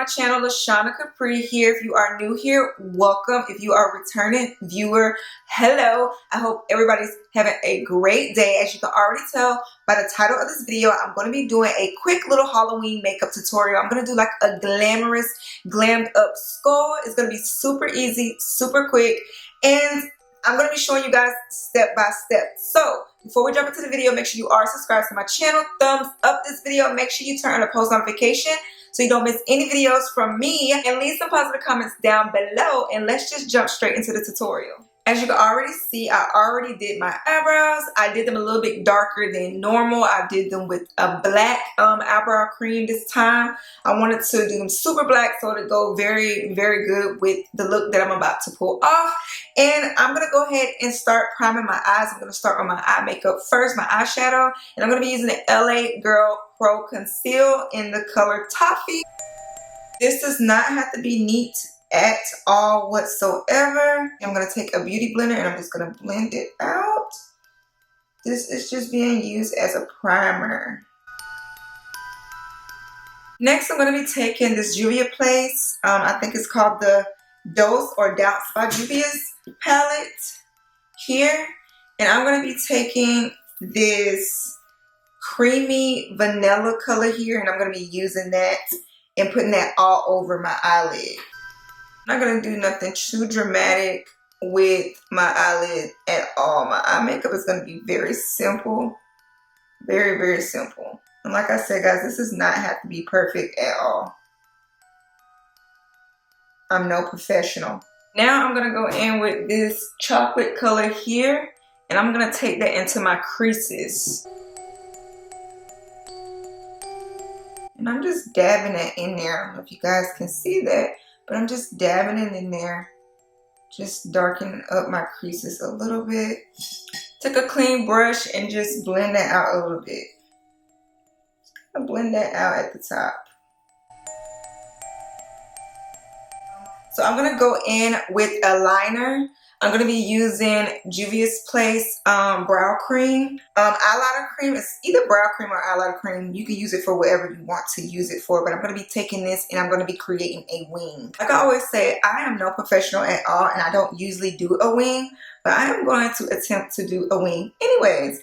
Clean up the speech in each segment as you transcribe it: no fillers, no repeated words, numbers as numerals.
channel, Lashonda Capri here. If you are new here, welcome. If you are a returning viewer, hello. I hope everybody's having a great day. As you can already tell by the title of this video, I'm going to be doing a quick little Halloween makeup tutorial. I'm going to do like a glamorous, glammed up skull. It's going to be super easy, super quick, and I'm going to be showing you guys step by step. So before we jump into the video, make sure you are subscribed to my channel. Thumbs up this video. Make sure you turn on the post notification so you don't miss any videos from me. And leave some positive comments down below. And let's just jump straight into the tutorial. As you can already see, I already did my eyebrows. I did them a little bit darker than normal. I did them with a black eyebrow cream this time. I wanted to do them super black so to go very, very good with the look that I'm about to pull off. And I'm going to go ahead and start priming my eyes. I'm going to start with my eye makeup first, my eyeshadow. And I'm going to be using the LA Girl Pro Conceal in the color Toffee. This does not have to be neat at all whatsoever. I'm going to take a beauty blender and I'm just going to blend it out. This is just being used as a primer. Next, I'm going to be taking this Juvia's Place. I think it's called the Dose or Doubts by Juvia's palette here. And I'm going to be taking this creamy vanilla color here, and I'm going to be using that and putting that all over my eyelid. I'm not going to do nothing too dramatic with my eyelid at all. My eye makeup is going to be very simple. Very, very simple. And like I said, guys, this does not have to be perfect at all. I'm no professional. Now I'm going to go in with this chocolate color here, and I'm going to take that into my creases. And I'm just dabbing it in there. I don't know if you guys can see that, but I'm just dabbing it in there. Just darkening up my creases a little bit. Take a clean brush and just blend that out a little bit. Just kind of blend that out at the top. So I'm going to go in with a liner. I'm going to be using Juvia's Place brow cream. Eyeliner cream is either brow cream or eyeliner cream. You can use it for whatever you want to use it for. But I'm going to be taking this and I'm going to be creating a wing. Like I always say, I am no professional at all and I don't usually do a wing. But I am going to attempt to do a wing anyways.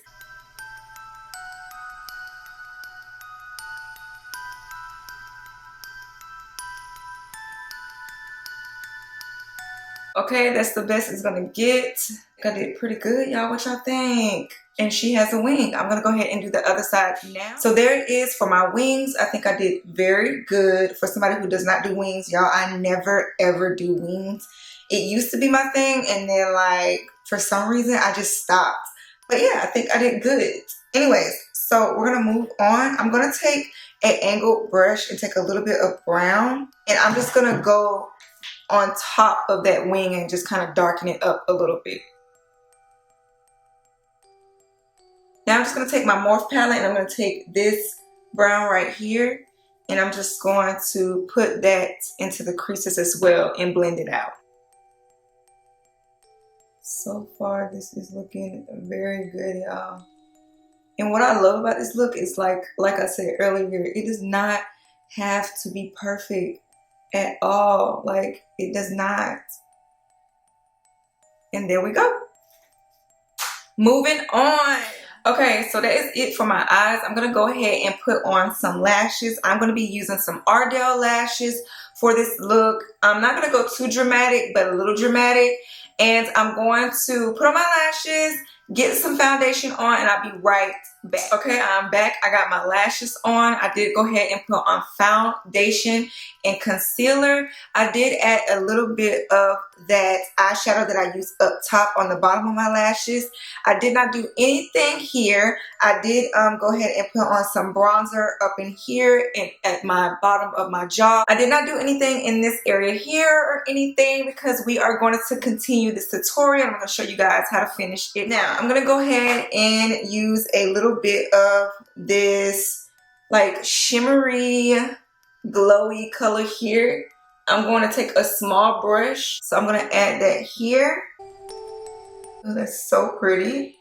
Okay, that's the best it's gonna get. I did pretty good, y'all. What y'all think? And she has a wing. I'm gonna go ahead and do the other side now. So there it is for my wings. I think I did very good for somebody who does not do wings. Y'all, I never ever do wings. It used to be my thing, and then like for some reason I just stopped. But yeah, I think I did good. Anyways, so we're gonna move on. I'm gonna take an angled brush and take a little bit of brown, and I'm just gonna go on top of that wing and just kind of darken it up a little bit. Now I'm just going to take my Morphe palette and I'm going to take this brown right here and I'm just going to put that into the creases as well and blend it out. So far this is looking very good, y'all. And what I love about this look is like I said earlier, it does not have to be perfect at all. Like, it does not. And there we go. Moving on. Okay, so that is it for my eyes. I'm going to go ahead and put on some lashes. I'm going to be using some Ardell lashes for this look. I'm not going to go too dramatic, but a little dramatic. And I'm going to put on my lashes, get some foundation on, and I'll be right back. Okay, I'm back. I got my lashes on. I did go ahead and put on foundation and concealer. I did add a little bit of that eyeshadow that I used up top on the bottom of my lashes. I did not do anything here. I did go ahead and put on some bronzer up in here and at my bottom of my jaw. I did not do anything in this area here or anything because we are going to continue this tutorial. I'm going to show you guys how to finish it. Now, I'm going to go ahead and use a little bit of this like shimmery glowy color here. I'm going to take a small brush, so I'm going to add that here. Oh, that's so pretty.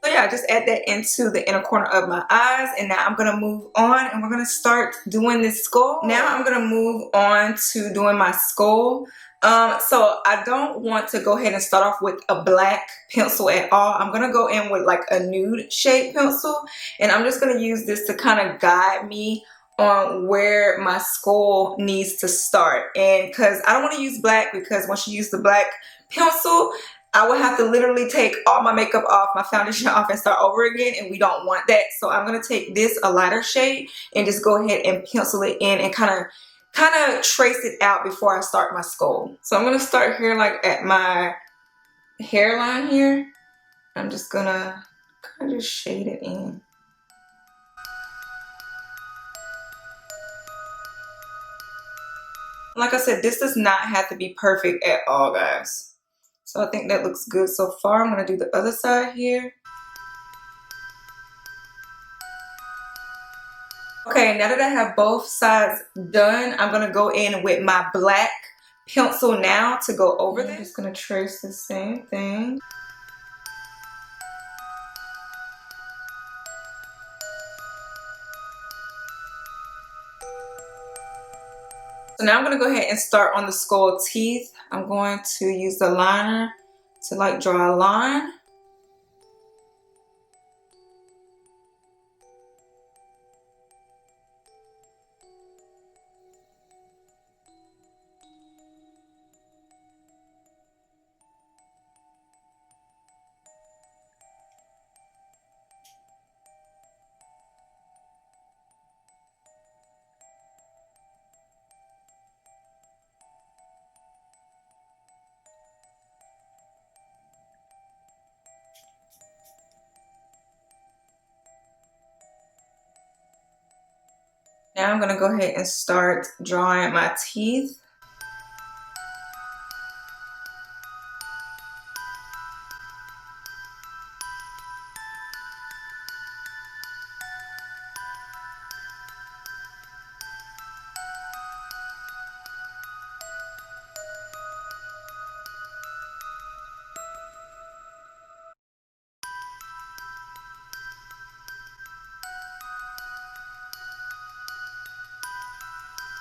So yeah, I just add that into the inner corner of my eyes, and now I'm gonna move on and we're gonna start doing this skull. Now I'm gonna move on to doing my skull. So I don't want to go ahead and start off with a black pencil at all. I'm gonna go in with like a nude shade pencil, and I'm just gonna use this to kind of guide me on where my skull needs to start. And because I don't want to use black, because once you use the black pencil, I would have to literally take all my makeup off, my foundation off, and start over again, and we don't want that. So I'm going to take this, a lighter shade, and just go ahead and pencil it in and kind of trace it out before I start my skull. So I'm going to start here like at my hairline here. I'm just going to kind of just shade it in. Like I said, this does not have to be perfect at all, guys. So I think that looks good so far. I'm going to do the other side here. Okay, now that I have both sides done, I'm going to go in with my black pencil now to go over this. I'm just going to trace the same thing. So now I'm going to go ahead and start on the skull teeth. I'm going to use the liner to like draw a line. Now I'm going to go ahead and start drawing my teeth.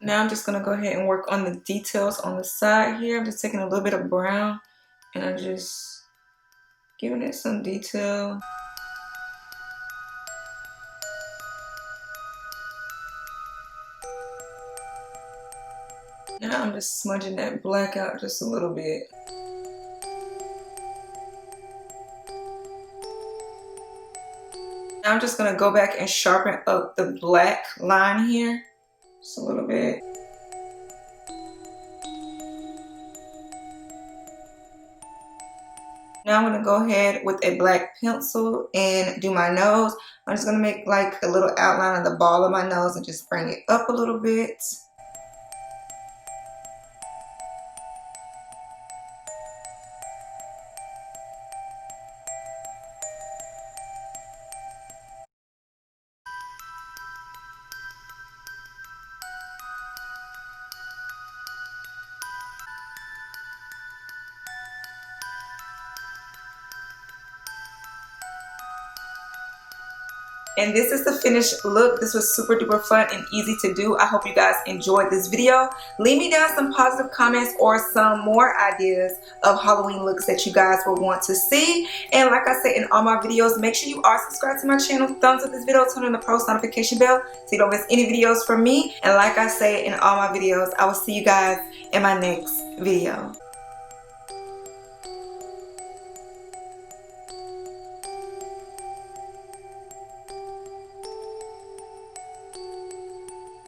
Now I'm just going to go ahead and work on the details on the side here. I'm just taking a little bit of brown and I'm just giving it some detail. Now I'm just smudging that black out just a little bit. Now I'm just going to go back and sharpen up the black line here just a little bit. Now I'm going to go ahead with a black pencil and do my nose. I'm just going to make like a little outline of the ball of my nose and just bring it up a little bit. And this is the finished look. This was super duper fun and easy to do. I hope you guys enjoyed this video. Leave me down some positive comments or some more ideas of Halloween looks that you guys will want to see. And like I said in all my videos, make sure you are subscribed to my channel. Thumbs up this video, turn on the post notification bell so you don't miss any videos from me. And like I say in all my videos, I will see you guys in my next video.